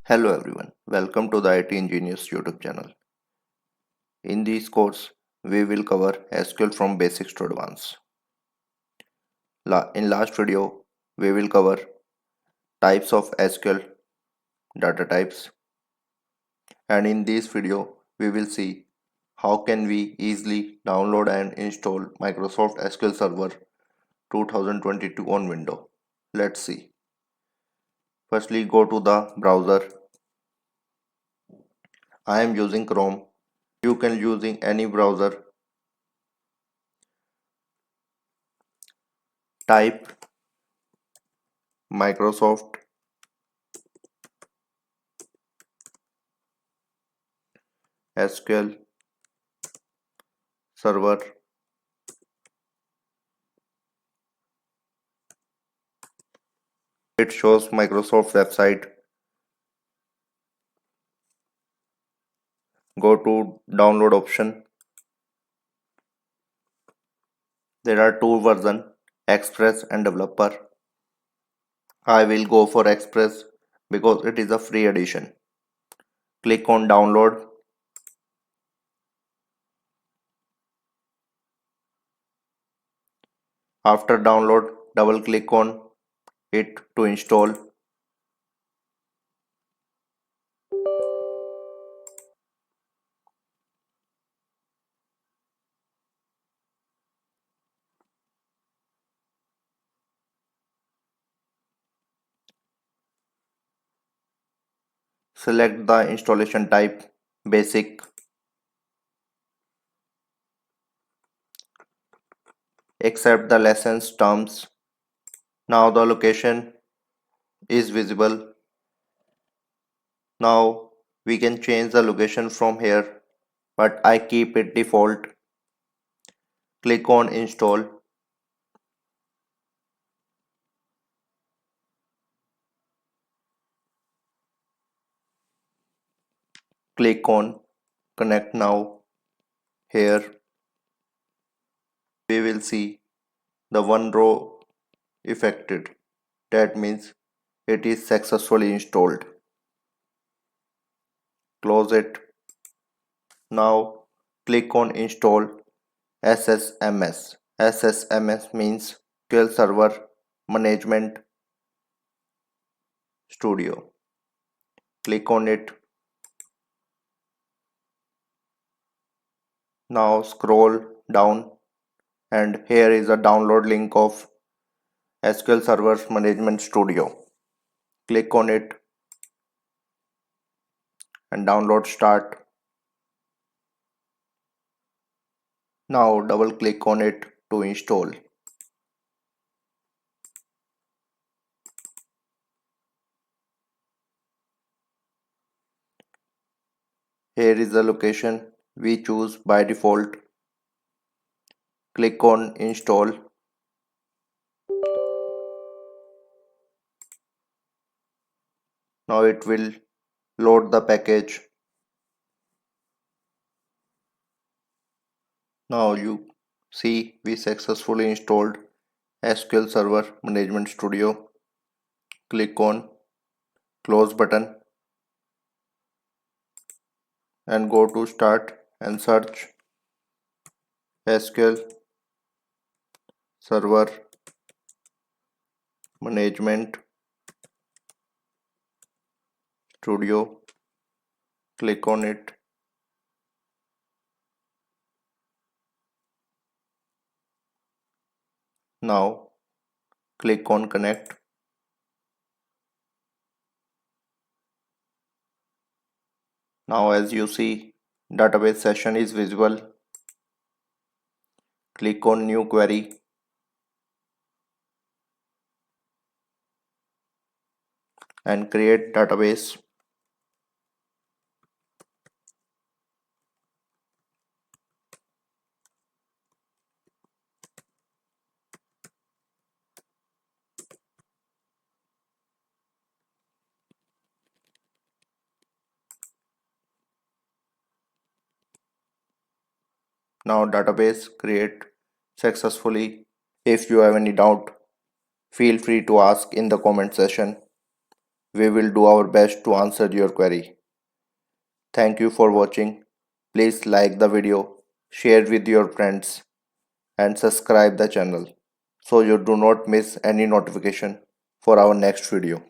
Hello everyone, welcome to the IT Engineers YouTube channel. In this course, we will cover SQL from basics to advanced. In last video, we will cover types of SQL data types, and in this video, we will see how can we easily download and install Microsoft SQL Server 2022 on Windows. Let's see. Firstly, go to the browser. I am using Chrome. You can using any browser. Type Microsoft SQL Server. It shows Microsoft website. Go to download option. There are two versions, Express and Developer. I will go for Express because it is a free edition. Click on download. After download, double click on it to install. Select the installation type, basic. Accept the license terms. Now the location is visible. Now we can change the location from here, but I keep it default. Click on install. Click on connect now. Here we will see the one row affected. That means it is successfully installed. Close it. Now click on install SSMS. SSMS means SQL Server Management Studio. Click on it. Now scroll down and here is a download link of SQL Server Management Studio. Click on it and download start. Now double click on it to install. Here is the location we choose by default. Click on install. Now it will load the package. Now you see we successfully installed SQL Server Management Studio. Click on close button and go to start and search SQL Server Management Studio. Click on it. Now click on connect. Now as you see, database session is visible. Click on new query. And create database. Now database create successfully. If you have any doubt, feel free to ask in the comment section. We will do our best to answer your query. Thank you for watching. Please like the video, share with your friends, and subscribe the channel so you do not miss any notification for our next video.